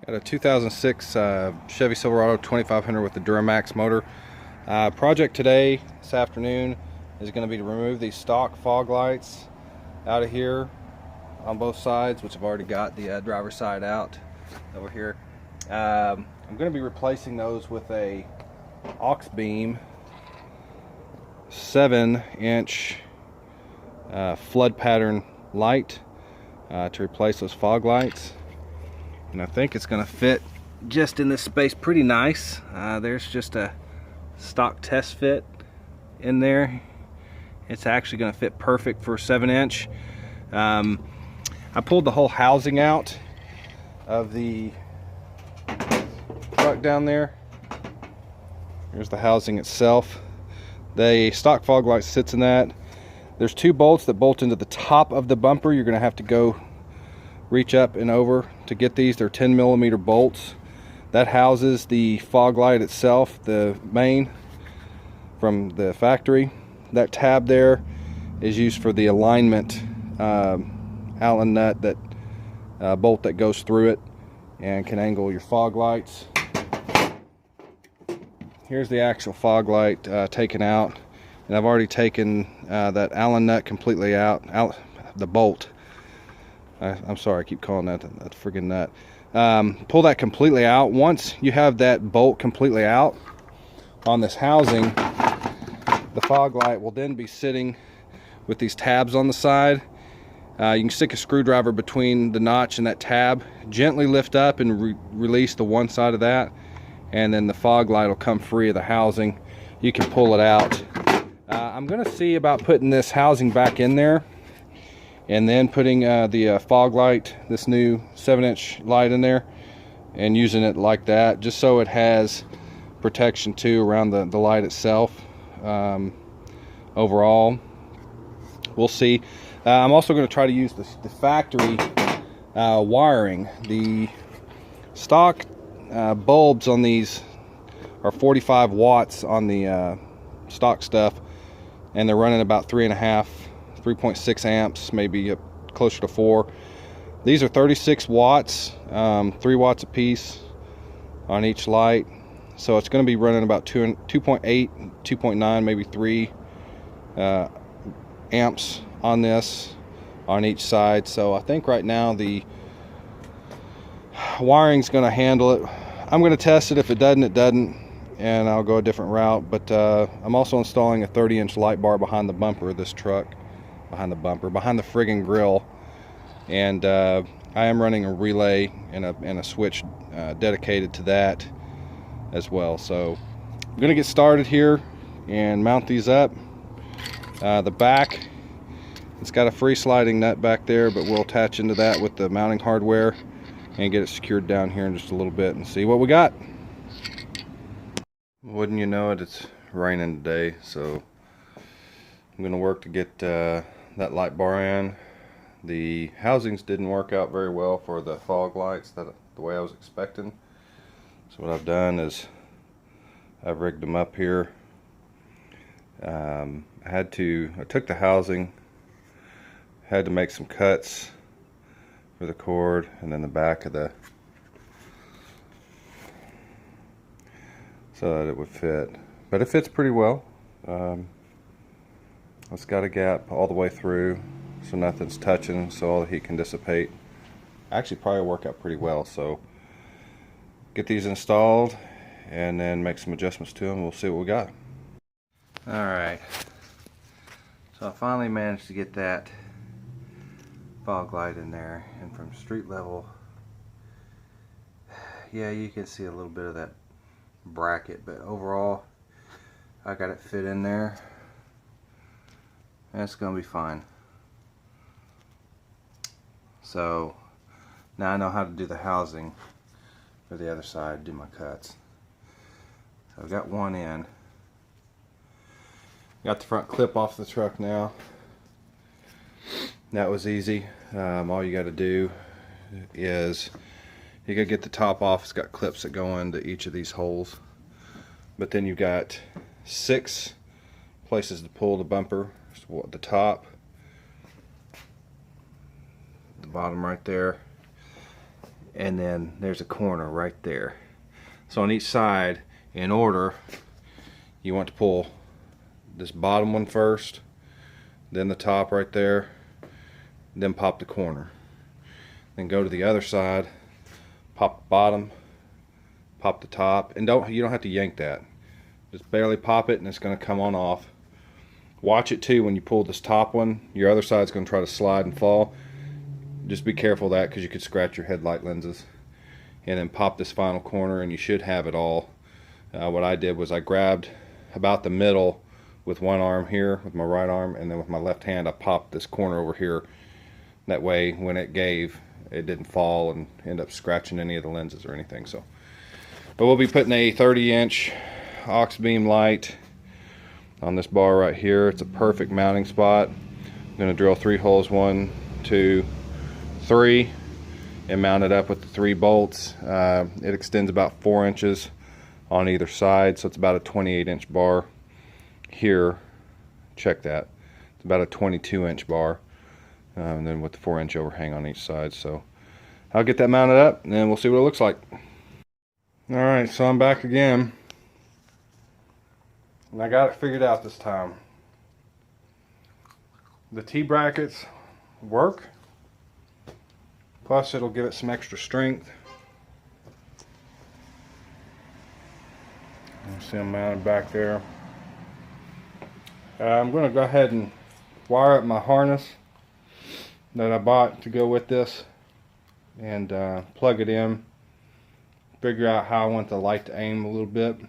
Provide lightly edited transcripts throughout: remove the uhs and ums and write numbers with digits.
Got a 2006 Chevy Silverado 2500 with the Duramax motor. Project today, this afternoon, is going to be to remove these stock fog lights out of here on both sides, which I've already got the driver's side out over here. I'm going to be replacing those with a Auxbeam 7-inch flood pattern light to replace those fog lights. And I think it's going to fit just in this space pretty nice. There's just a stock test fit in there. It's actually going to fit perfect for a 7-inch. I pulled the whole housing out of the truck down there. Here's the housing itself. The stock fog light sits in that. There's two bolts that bolt into the top of the bumper. You're going to have to go reach up and over to get these. They're 10mm bolts. That houses the fog light itself, the main from the factory. That tab there is used for the alignment Allen nut, that bolt that goes through it and can angle your fog lights. Here's the actual fog light taken out, and I've already taken that Allen nut completely out, the bolt. I'm sorry, I keep calling that friggin' nut. Pull that completely out. Once you have that bolt completely out on this housing, the fog light will then be sitting with these tabs on the side. You can stick a screwdriver between the notch and that tab, gently lift up and release the one side of that, and then the fog light will come free of the housing. You can pull it out. I'm gonna see about putting this housing back in there and then putting the fog light, this new 7-inch light in there, and using it like that, just so it has protection too around the light itself. Overall, we'll see. I'm also going to try to use the factory wiring. The stock bulbs on these are 45 watts on the stock stuff, and they're running about 3.6 amps, maybe up closer to 4. These are 36 watts, 3 watts a piece on each light. So it's going to be running about 2.8, 2.9, maybe 3 amps on this on each side. So I think right now the wiring's going to handle it. I'm going to test it. If it doesn't, it doesn't, and I'll go a different route. But I'm also installing a 30-inch light bar behind the bumper of this truck. Behind the friggin' grill. And I am running a relay and a switch dedicated to that as well. So I'm gonna get started here and mount these up. The back, it's got a free sliding nut back there, but we'll attach into that with the mounting hardware and get it secured down here in just a little bit and see what we got. Wouldn't you know it, it's raining today, so I'm gonna work to get that light bar in. The housings didn't work out very well for the fog lights the way I was expecting. So what I've done is I've rigged them up here. I took the housing, had to make some cuts for the cord and then the back of so that it would fit. But it fits pretty well. It's got a gap all the way through, so nothing's touching, so all the heat can dissipate. Actually probably work out pretty well. So get these installed and then make some adjustments to them. We'll see what we got. Alright, so I finally managed to get that fog light in there, and from street level, yeah, you can see a little bit of that bracket, but overall I got it fit in there. That's gonna be fine. So now I know how to do the housing for the other side, do my cuts. So I've got one in. Got the front clip off the truck now. That was easy. All you got to do is you got to get the top off. It's got clips that go into each of these holes. But then you've got 6 places to pull the bumper. So the top, the bottom right there, and then there's a corner right there. So on each side, in order, you want to pull this bottom one first, then the top right there, then pop the corner. Then go to the other side, pop the bottom, pop the top, and you don't have to yank that. Just barely pop it and it's going to come on off. Watch it too when you pull this top one. Your other side's going to try to slide and fall. Just be careful of that because you could scratch your headlight lenses. And then pop this final corner and you should have it all. What I did was I grabbed about the middle with one arm here, with my right arm, and then with my left hand I popped this corner over here. That way when it gave, it didn't fall and end up scratching any of the lenses or anything. So, but we'll be putting a 30-inch Auxbeam light on this bar right here. It's a perfect mounting spot. I'm going to drill 3 holes, 1, 2, 3, and mount it up with the 3 bolts. It extends about 4 inches on either side, so it's about a 28-inch bar. Here, check that, it's about a 22-inch bar, and then with the 4-inch overhang on each side. So I'll get that mounted up and then we'll see what it looks like. Alright, so I'm back again. And I got it figured out this time. The T-brackets work, plus it'll give it some extra strength. You see them mounted back there. I'm going to go ahead and wire up my harness that I bought to go with this and plug it in. Figure out how I want the light to aim a little bit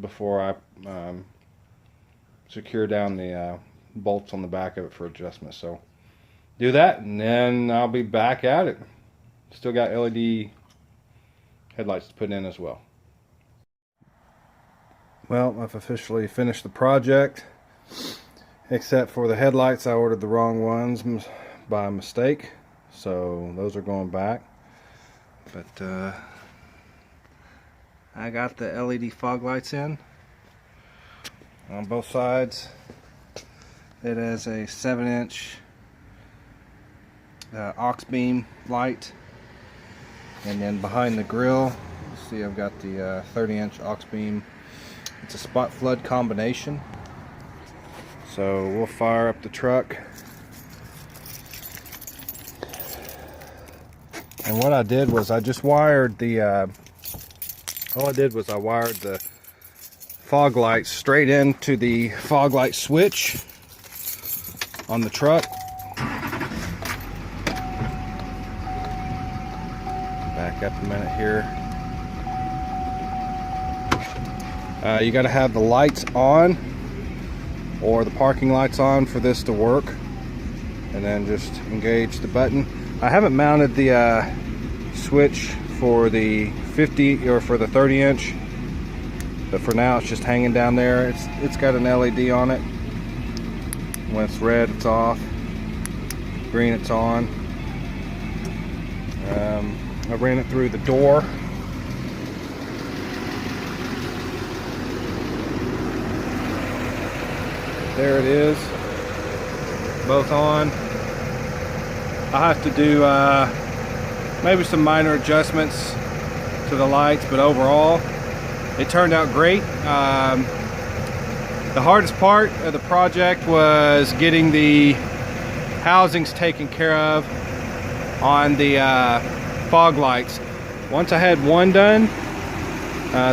before I secure down the bolts on the back of it for adjustment. So do that and then I'll be back at it. Still got LED headlights to put in as well. Well, I've officially finished the project, except for the headlights. I ordered the wrong ones by mistake, so those are going back. But I got the LED fog lights in on both sides. It is a 7-inch Auxbeam light, and then behind the grill, you see I've got the 30-inch Auxbeam. It's a spot flood combination. So we'll fire up the truck. And what I did was I just wired the I wired the fog lights straight into the fog light switch on the truck. Back up a minute here. You got to have the lights on or the parking lights on for this to work, and then just engage the button. I haven't mounted the switch for the 50 or for the 30-inch, but for now it's just hanging down there. It's got an LED on it. When it's red, it's off. Green, it's on. I ran it through the door. There it is, both on. I'll have to do maybe some minor adjustments to the lights, but overall it turned out great. The hardest part of the project was getting the housings taken care of on the fog lights. Once I had one done,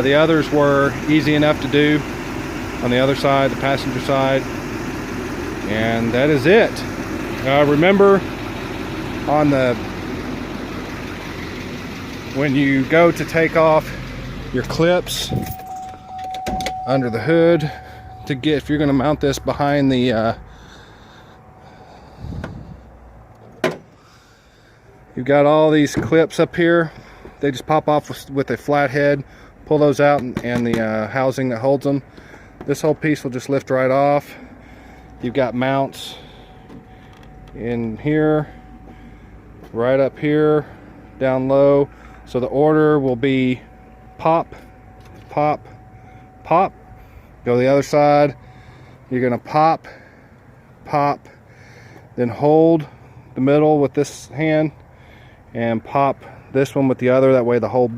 the others were easy enough to do on the other side, the passenger side. And that is it. Remember, when you go to take off your clips under the hood, if you're going to mount this behind the you've got all these clips up here. They just pop off with a flat head. Pull those out, and the housing that holds them, this whole piece will just lift right off. You've got mounts in here, right up here, down low. So the order will be pop, pop, pop. Go to the other side. You're gonna pop, pop, then hold the middle with this hand and pop this one with the other, that way the whole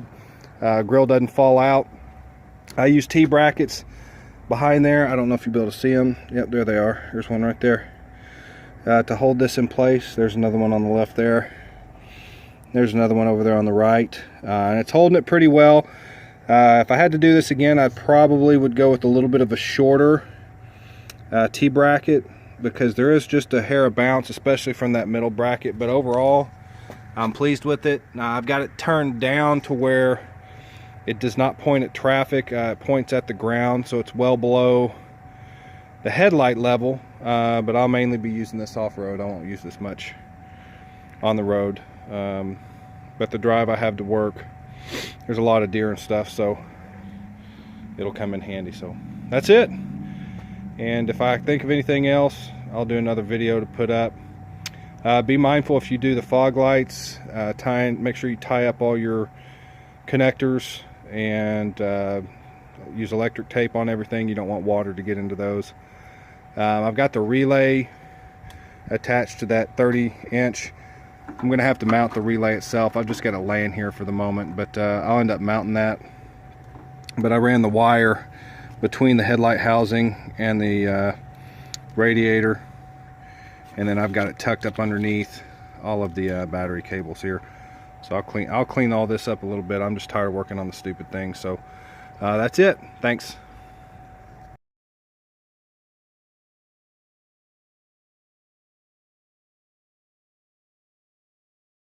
grill doesn't fall out. I use T-brackets behind there. I don't know if you'll be able to see them. Yep, there they are. There's one right there. To hold this in place. There's another one on the left there. There's another one over there on the right. And it's holding it pretty well. If I had to do this again, I probably would go with a little bit of a shorter T-bracket, because there is just a hair of bounce, especially from that middle bracket. But overall, I'm pleased with it. Now I've got it turned down to where it does not point at traffic. It points at the ground, so it's well below the headlight level. But I'll mainly be using this off-road. I won't use this much on the road. But the drive I have to work, there's a lot of deer and stuff, so it'll come in handy. So that's it. And if I think of anything else, I'll do another video to put up. Be mindful if you do the fog lights, make sure you tie up all your connectors, and use electric tape on everything. You don't want water to get into those. I've got the relay attached to that 30-inch. I'm gonna have to mount the relay itself. I've just got it laying here for the moment, but I'll end up mounting that. But I ran the wire between the headlight housing and the radiator, and then I've got it tucked up underneath all of the battery cables here. So I'll clean all this up a little bit. I'm just tired of working on the stupid thing. So that's it. Thanks.